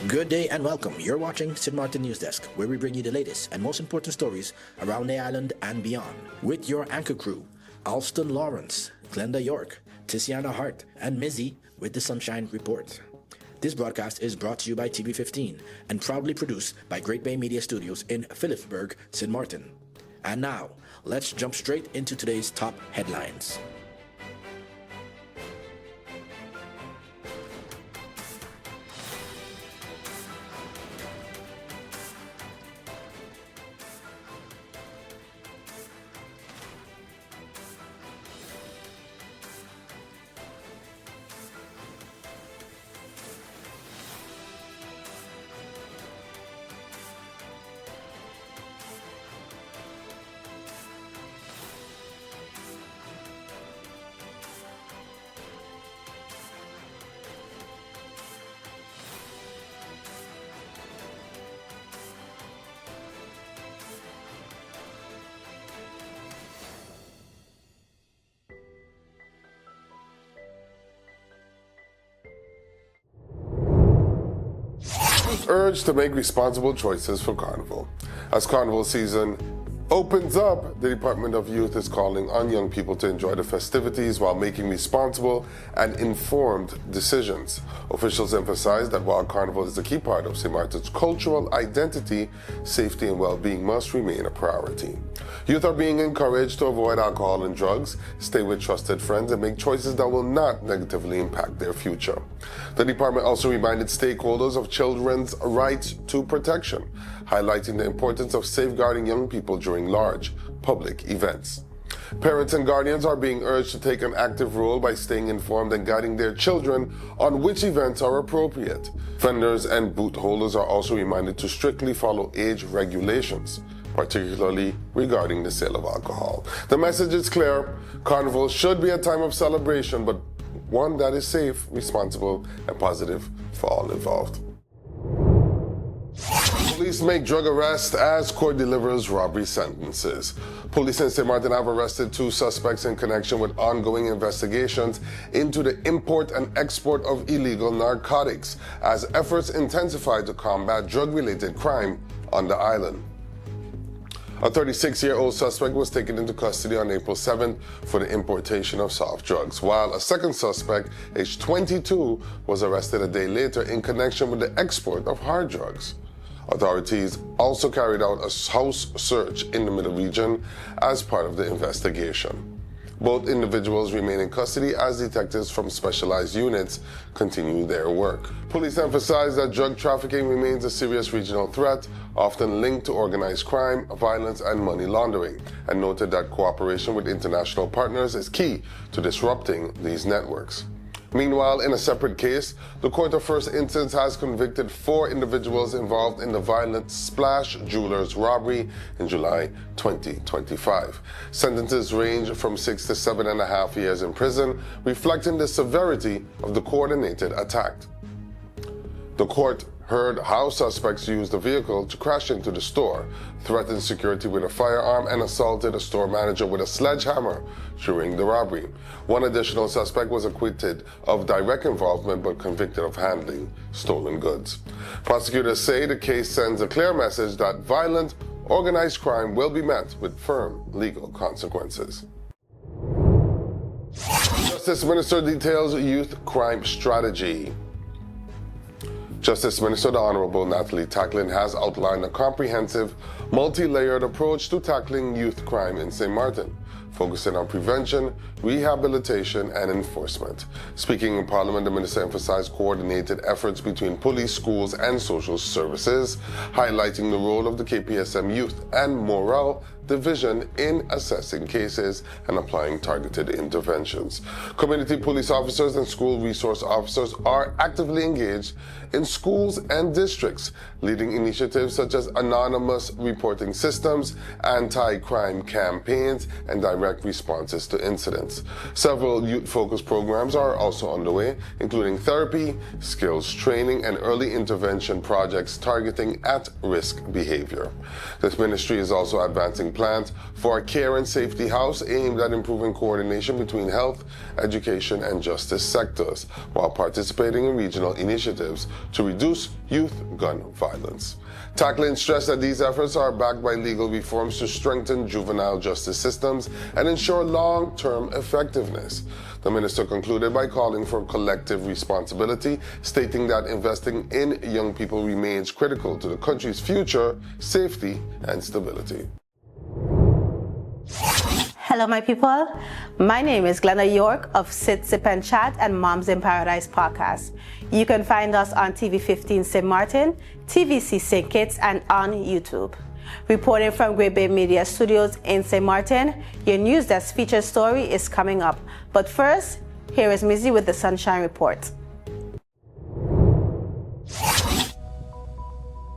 Good day and welcome. You're watching St. Martin News Desk, where we bring you the latest and most important stories around the island and beyond. With your anchor crew, Alston Lawrence, Glenda York, Tiziana Hart, and Mizzy with the Sunshine Report. This broadcast is brought to you by TV15 and proudly produced by Great Bay Media Studios in Phillipsburg, St. Martin. And now, let's jump straight into today's top headlines. Urged to make responsible choices for Carnival. As Carnival season opens up, the Department of Youth is calling on young people to enjoy the festivities while making responsible and informed decisions. Officials emphasize that while Carnival is a key part of St. Martin's cultural identity, safety and well-being must remain a priority. Youth are being encouraged to avoid alcohol and drugs, stay with trusted friends, and make choices that will not negatively impact their future. The department also reminded stakeholders of children's right to protection, highlighting the importance of safeguarding young people during large public events. Parents and guardians are being urged to take an active role by staying informed and guiding their children on which events are appropriate. Vendors and booth holders are also reminded to strictly follow age regulations, particularly regarding the sale of alcohol. The message is clear: Carnival should be a time of celebration, but one that is safe, responsible, and positive for all involved. Police make drug arrest as court delivers robbery sentences. Police in St. Martin have arrested 2 suspects in connection with ongoing investigations into the import and export of illegal narcotics as efforts intensify to combat drug-related crime on the island. A 36-year-old suspect was taken into custody on April 7th for the importation of soft drugs, while a second suspect, aged 22, was arrested a day later in connection with the export of hard drugs. Authorities also carried out a house search in the Middle Region as part of the investigation. Both individuals remain in custody as detectives from specialized units continue their work. Police emphasize that drug trafficking remains a serious regional threat, often linked to organized crime, violence, and money laundering, and noted that cooperation with international partners is key to disrupting these networks. Meanwhile, in a separate case, the Court of First Instance has convicted 4 individuals involved in the violent Splash Jewelers robbery in July 2025. Sentences range from 6 to 7.5 years in prison, reflecting the severity of the coordinated attack. The court heard how suspects used the vehicle to crash into the store, threatened security with a firearm, and assaulted a store manager with a sledgehammer during the robbery. One additional suspect was acquitted of direct involvement but convicted of handling stolen goods. Prosecutors say the case sends a clear message that violent, organized crime will be met with firm legal consequences. Justice Minister details youth crime strategy. Justice Minister the Honorable Natalie Tacklin has outlined a comprehensive, multi-layered approach to tackling youth crime in St. Martin, focusing on prevention, rehabilitation, and enforcement. Speaking in Parliament, the minister emphasized coordinated efforts between police, schools, and social services, highlighting the role of the KPSM Youth and Morale Division in assessing cases and applying targeted interventions. Community police officers and school resource officers are actively engaged in schools and districts, leading initiatives such as anonymous reporting systems, anti-crime campaigns, and direct responses to incidents. Several youth-focused programs are also underway, including therapy, skills training, and early intervention projects targeting at-risk behavior. This ministry is also advancing plans for a care and safety house aimed at improving coordination between health, education, and justice sectors, while participating in regional initiatives to reduce youth gun violence. Tackling stressed that these efforts are backed by legal reforms to strengthen juvenile justice systems and ensure long-term effectiveness. The minister concluded by calling for collective responsibility, stating that investing in young people remains critical to the country's future, safety, and stability. Hello, my people. My name is Glenda York of Sit, Sip, and Chat and Moms in Paradise podcast. You can find us on TV 15 St. Martin, TVC St. Kitts, and on YouTube. Reporting from Great Bay Media Studios in St. Martin, your news desk feature story is coming up. But first, here is Mizzy with the Sunshine Report.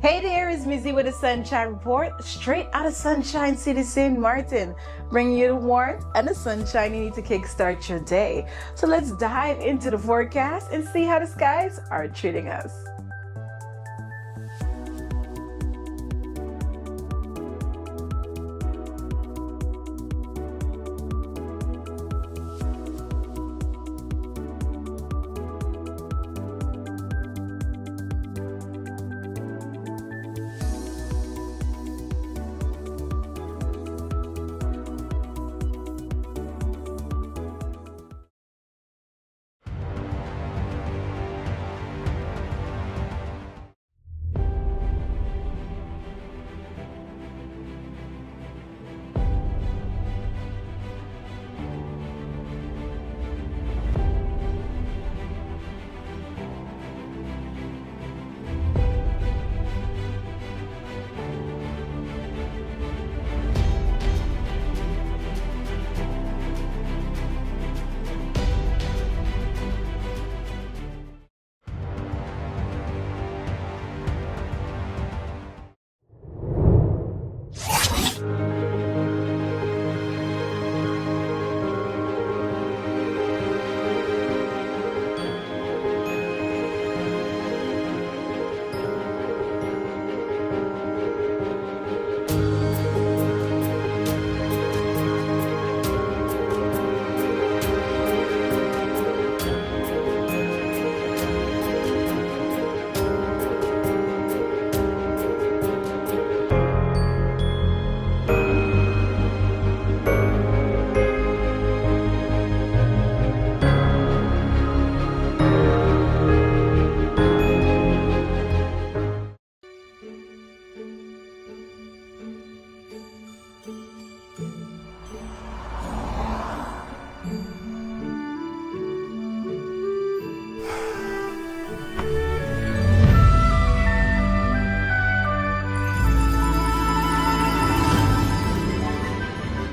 Hey there, it's Mizzy with the Sunshine Report, straight out of Sunshine City, St. Martin, bringing you the warmth and the sunshine you need to kickstart your day. So let's dive into the forecast and see how the skies are treating us.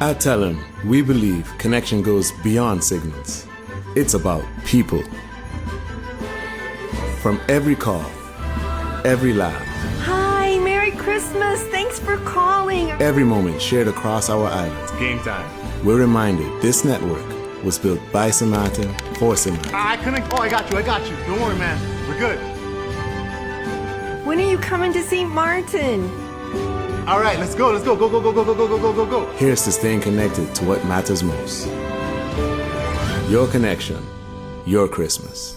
At Telen, we believe connection goes beyond signals. It's about people. From every call, every laugh, Hi, Merry Christmas. Thanks for calling. every moment shared across our island, Game time. we're reminded this network was built by St. Martin for St. Martin. I couldn't. Oh, I got you. Don't worry, man. We're good. When are you coming to St. Martin? All right, let's go. Go. Here's to staying connected to what matters most. Your connection, your Christmas.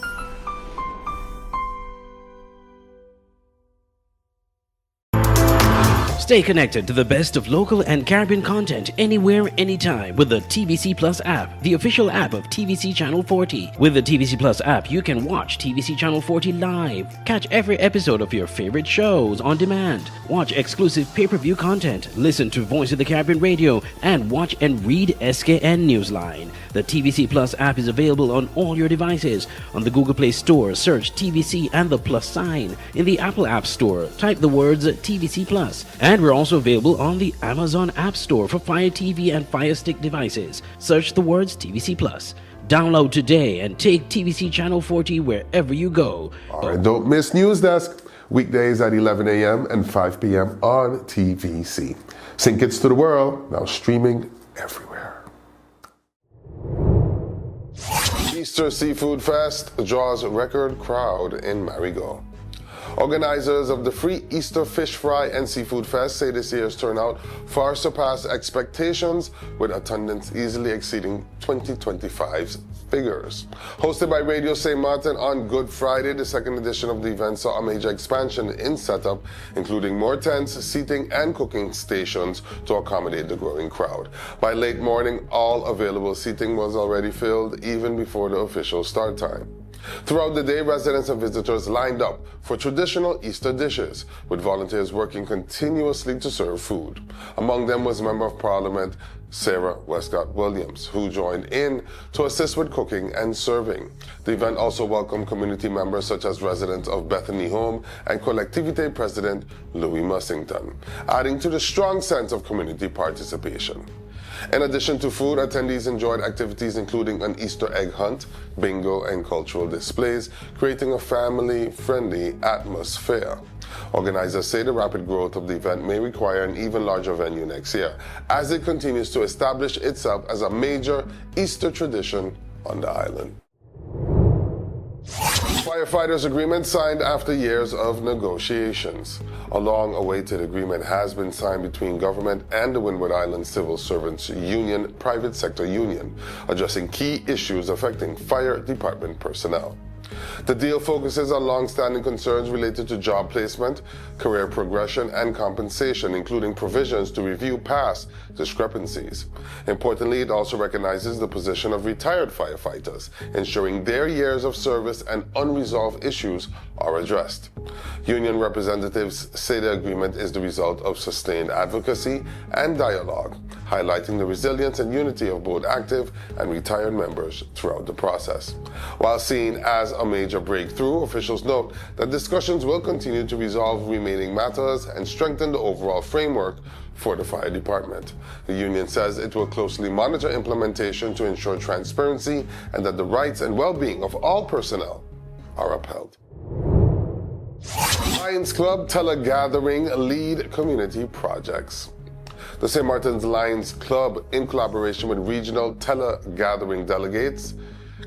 Stay connected to the best of local and Caribbean content anywhere, anytime with the TVC Plus app, the official app of TVC Channel 40. With the TVC Plus app, you can watch TVC Channel 40 live, catch every episode of your favorite shows on demand, watch exclusive pay-per-view content, listen to Voice of the Caribbean radio, and watch and read SKN Newsline. The TVC Plus app is available on all your devices. On the Google Play Store, search TVC and the plus sign. In the Apple App Store, type the words TVC Plus. And we're also available on the Amazon App Store for Fire TV and Fire Stick devices. Search the words TVC Plus. Download today and take TVC Channel 40 wherever you go. All right, don't miss News Desk weekdays at 11 a.m. and 5 p.m. on TVC. Sing Kids to the World, now streaming everywhere. Easter Seafood Fest draws record crowd in Marigot. Organizers of the free Easter Fish Fry and Seafood Fest say this year's turnout far surpassed expectations, with attendance easily exceeding 2025's figures. Hosted by Radio St. Martin on Good Friday, the second edition of the event saw a major expansion in setup, including more tents, seating, and cooking stations to accommodate the growing crowd. By late morning, all available seating was already filled, even before the official start time. Throughout the day, residents and visitors lined up for traditional Easter dishes, with volunteers working continuously to serve food. Among them was Member of Parliament Sarah Westcott Williams, who joined in to assist with cooking and serving. The event also welcomed community members such as residents of Bethany Home and Collectivité President Louis Mussington, adding to the strong sense of community participation. In addition to food, attendees enjoyed activities including an Easter egg hunt, bingo, and cultural displays, creating a family-friendly atmosphere. Organizers say the rapid growth of the event may require an even larger venue next year, as it continues to establish itself as a major Easter tradition on the island. Firefighters agreement signed after years of negotiations. A long-awaited agreement has been signed between government and the Windward Island Civil Servants Union private sector union, addressing key issues affecting fire department personnel. The deal focuses on long-standing concerns related to job placement, career progression, and compensation, including provisions to review past discrepancies. Importantly, it also recognizes the position of retired firefighters, ensuring their years of service and unresolved issues are addressed. Union representatives say the agreement is the result of sustained advocacy and dialogue, highlighting the resilience and unity of both active and retired members throughout the process. While seen as a major breakthrough, officials note that discussions will continue to resolve remaining matters and strengthen the overall framework for the fire department. The union says it will closely monitor implementation to ensure transparency and that the rights and well-being of all personnel are upheld. Lions Club Tele-Gathering lead community projects. The St. Martin's Lions Club, in collaboration with regional Tele-Gathering delegates,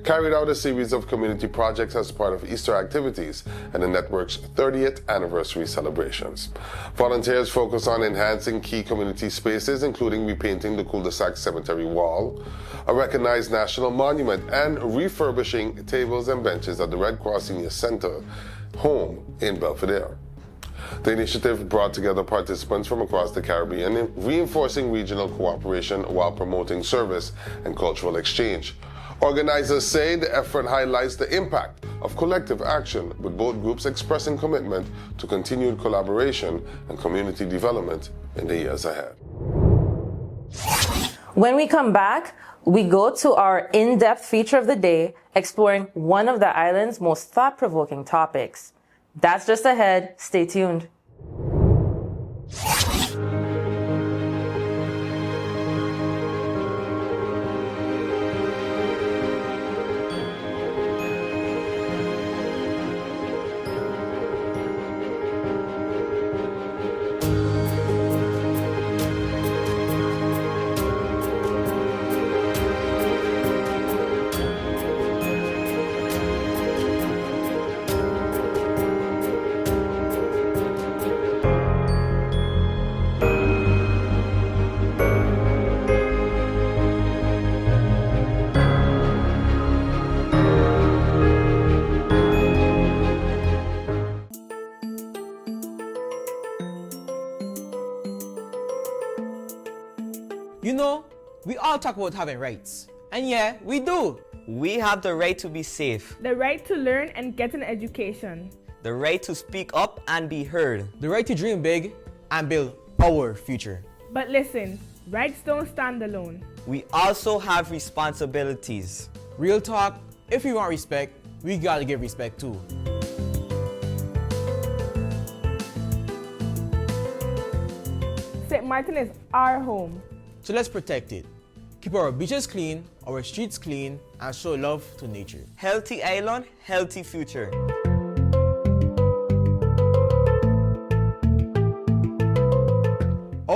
carried out a series of community projects as part of Easter activities and the network's 30th anniversary celebrations. Volunteers focus on enhancing key community spaces, including repainting the cul-de-sac cemetery wall, a recognized national monument, and refurbishing tables and benches at the Red Cross Senior Center home in Belvedere. The initiative brought together participants from across the Caribbean, reinforcing regional cooperation while promoting service and cultural exchange. Organizers say the effort highlights the impact of collective action, with both groups expressing commitment to continued collaboration and community development in the years ahead. When we come back, we go to our in-depth feature of the day, exploring one of the island's most thought-provoking topics. That's just ahead. Stay tuned. You know, we all talk about having rights. And yeah, we do. We have the right to be safe. The right to learn and get an education. The right to speak up and be heard. The right to dream big and build our future. But listen, rights don't stand alone. We also have responsibilities. Real talk, if we want respect, we gotta give respect too. St. Martin is our home. So let's protect it. Keep our beaches clean, our streets clean, and show love to nature. Healthy island, healthy future.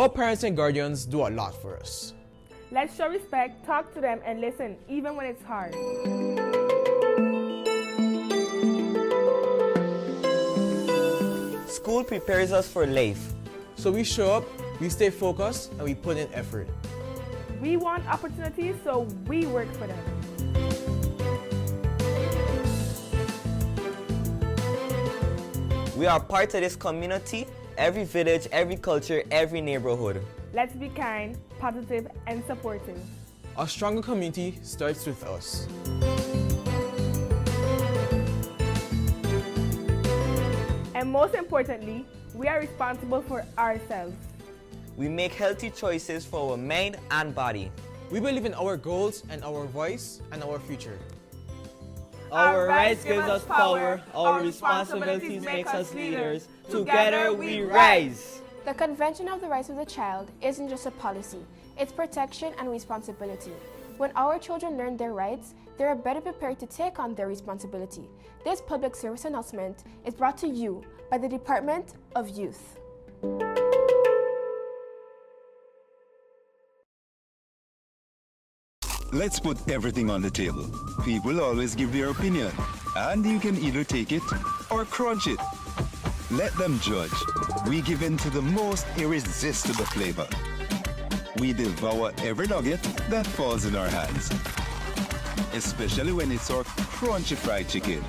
Our parents and guardians do a lot for us. Let's show respect, talk to them, and listen, even when it's hard. School prepares us for life. So we show up, we stay focused, and we put in effort. We want opportunities, so we work for them. We are part of this community, every village, every culture, every neighborhood. Let's be kind, positive, and supportive. A stronger community starts with us. And most importantly, we are responsible for ourselves. We make healthy choices for our mind and body. We believe in our goals and our voice and our future. Our rights give us power, our responsibilities make us leaders. Together we rise. The Convention of the Rights of the Child isn't just a policy, it's protection and responsibility. When our children learn their rights, they are better prepared to take on their responsibility. This public service announcement is brought to you by the Department of Youth. Let's put everything on the table. People always give their opinion, and you can either take it or crunch it. Let them judge. We give in to the most irresistible flavor. We devour every nugget that falls in our hands, especially when it's our crunchy fried chicken.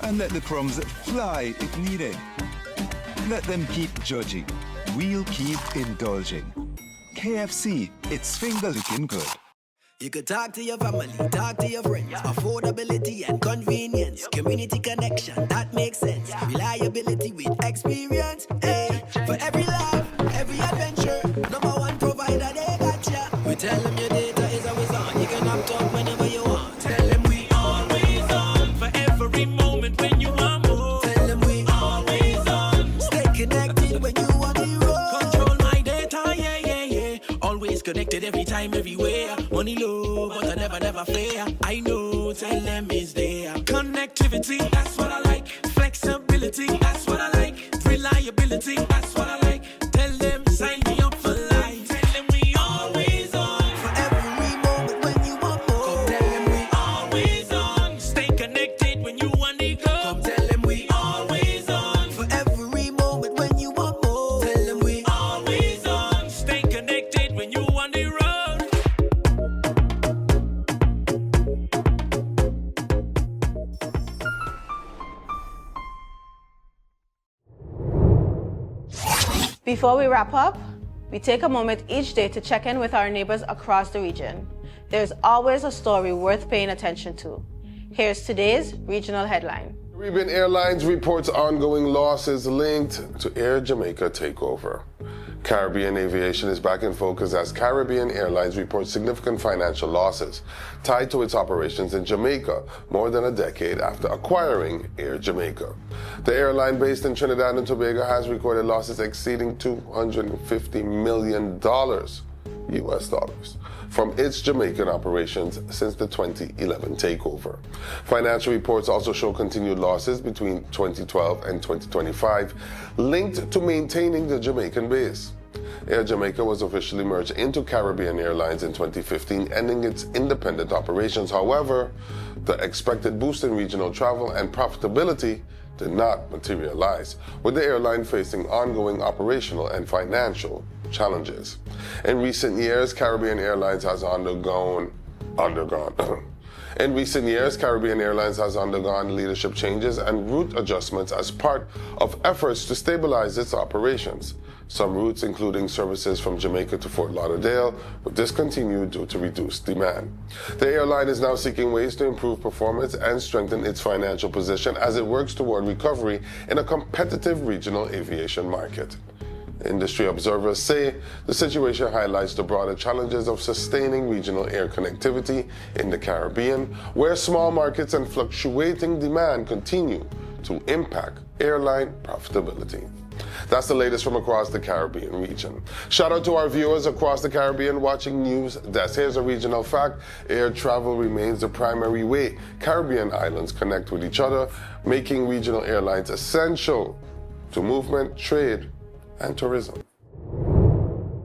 And let the crumbs fly if needed. Let them keep judging. We'll keep indulging. KFC, it's finger licking good. You could talk to your family, talk to your friends. Affordability and convenience. Community connection, that makes sense. Reliability with experience. Hey, for every laugh, every adventure. Number one provider, they got ya. We tell them your data is always on. You can opt out whenever you want. Tell them we always on. For every moment when you want more. Tell them we always on. Stay connected when you want the road. Control my data, yeah, yeah, yeah. Always connected every time, everywhere. Money low, but I never fair. I know, tell them is there. Connectivity, that's what I like. Flexibility, that's what I like. Reliability, that's what I like. Tell them, sign me up for life. Tell them we always on. For every moment when you want more. Come tell them we always on. Stay connected when you want to go. Come tell them we always on. For every moment when you want more. Tell them we always on. Stay connected when you want to road. Before we wrap up, we take a moment each day to check in with our neighbors across the region. There's always a story worth paying attention to. Here's today's regional headline. Caribbean Airlines reports ongoing losses linked to Air Jamaica takeover. Caribbean aviation is back in focus as Caribbean Airlines reports significant financial losses tied to its operations in Jamaica more than a decade after acquiring Air Jamaica. The airline based in Trinidad and Tobago has recorded losses exceeding $250 million US dollars from its Jamaican operations since the 2011 takeover. Financial reports also show continued losses between 2012 and 2025 linked to maintaining the Jamaican base. Air Jamaica was officially merged into Caribbean Airlines in 2015, ending its independent operations. However, the expected boost in regional travel and profitability did not materialize, with the airline facing ongoing operational and financial challenges. In recent years, Caribbean Airlines has undergone leadership changes and route adjustments as part of efforts to stabilize its operations. Some routes, including services from Jamaica to Fort Lauderdale, were discontinued due to reduced demand. The airline is now seeking ways to improve performance and strengthen its financial position as it works toward recovery in a competitive regional aviation market. Industry observers say the situation highlights the broader challenges of sustaining regional air connectivity in the Caribbean, where small markets and fluctuating demand continue to impact airline profitability. That's the latest from across the Caribbean region. Shout out to our viewers across the Caribbean watching NEWSDESK. Here's a regional fact. Air travel remains the primary way Caribbean islands connect with each other, making regional airlines essential to movement, trade, and tourism. That's the latest from across the Caribbean watching NEWSDESK. Here's a regional fact. Air travel remains the primary way Caribbean islands connect with each other, making regional airlines essential to movement, trade, and tourism. That's the latest from across the Caribbean watching NEWSDESK.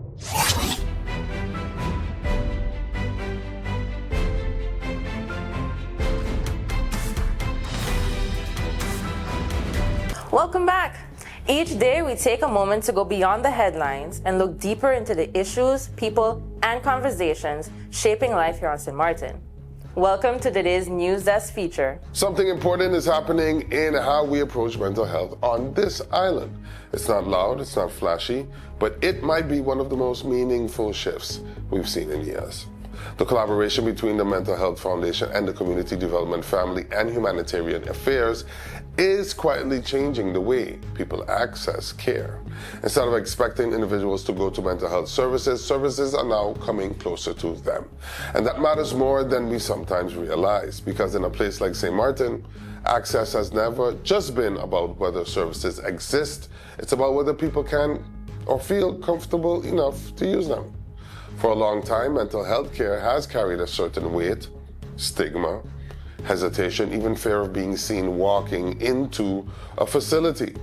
Welcome back. Each day we take a moment to go beyond the headlines and look deeper into the issues, people, and conversations shaping life here on St. Martin. Welcome to today's News Desk feature. Something important is happening in how we approach mental health on this island. It's not loud, it's not flashy, but it might be one of the most meaningful shifts we've seen in years. The collaboration between the Mental Health Foundation and the Community Development, Family and Humanitarian Affairs is quietly changing the way people access care. Instead of expecting individuals to go to mental health services, services are now coming closer to them. And that matters more than we sometimes realize, because in a place like St. Martin, access has never just been about whether services exist. It's about whether people can or feel comfortable enough to use them. For a long time, mental health care has carried a certain weight, stigma, hesitation, even fear of being seen walking into a facility.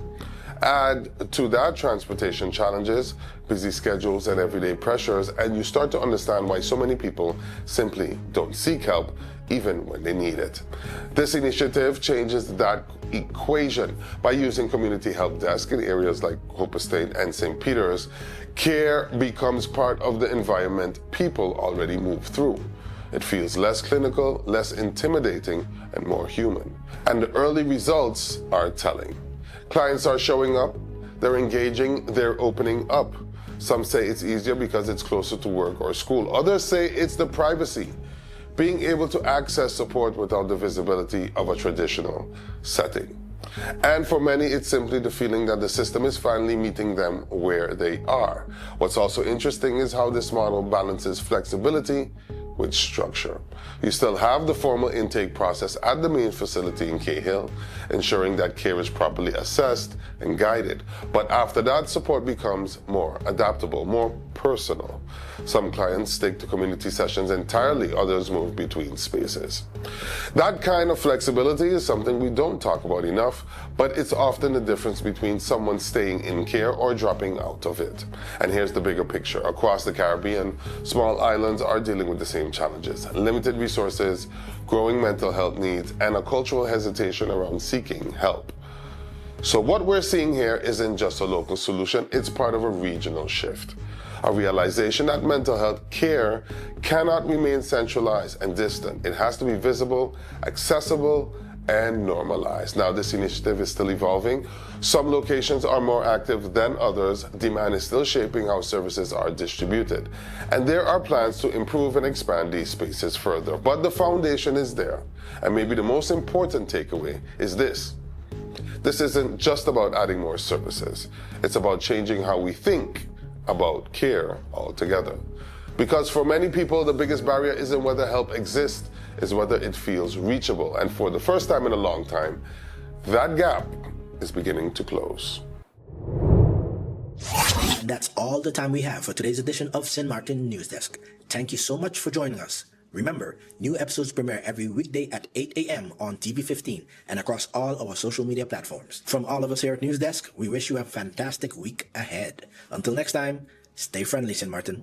Add to that transportation challenges, busy schedules, and everyday pressures, and you start to understand why so many people simply don't seek help even when they need it. This initiative changes that equation. By using community help desk in areas like Hope Estate and St. Peter's, care becomes part of the environment people already move through. It feels less clinical, less intimidating, and more human. And the early results are telling. Clients are showing up, they're engaging, they're opening up. Some say it's easier because it's closer to work or school. Others say it's the privacy, being able to access support without the visibility of a traditional setting. And for many, it's simply the feeling that the system is finally meeting them where they are. What's also interesting is how this model balances flexibility with structure. You still have the formal intake process at the main facility in Cahill, ensuring that care is properly assessed and guided. But after that, support becomes more adaptable, more personal. Some clients stick to community sessions entirely, others move between spaces. That kind of flexibility is something we don't talk about enough, but it's often the difference between someone staying in care or dropping out of it. And here's the bigger picture. Across the Caribbean, small islands are dealing with the same challenges: limited resources, growing mental health needs, and a cultural hesitation around seeking help. So what we're seeing here isn't just a local solution, it's part of a regional shift. A realization that mental health care cannot remain centralized and distant. It has to be visible, accessible, and normalized. Now, this initiative is still evolving. Some locations are more active than others. Demand is still shaping how services are distributed. And there are plans to improve and expand these spaces further. But the foundation is there. And maybe the most important takeaway is this. This isn't just about adding more services. It's about changing how we think about care altogether. Because for many people, the biggest barrier isn't whether help exists, it's whether it feels reachable. And for the first time in a long time, that gap is beginning to close. That's all the time we have for today's edition of St. Martin News Desk. Thank you so much for joining us. Remember, new episodes premiere every weekday at 8 a.m. on TV15 and across all our social media platforms. From all of us here at News Desk, we wish you a fantastic week ahead. Until next time, stay friendly, St. Martin.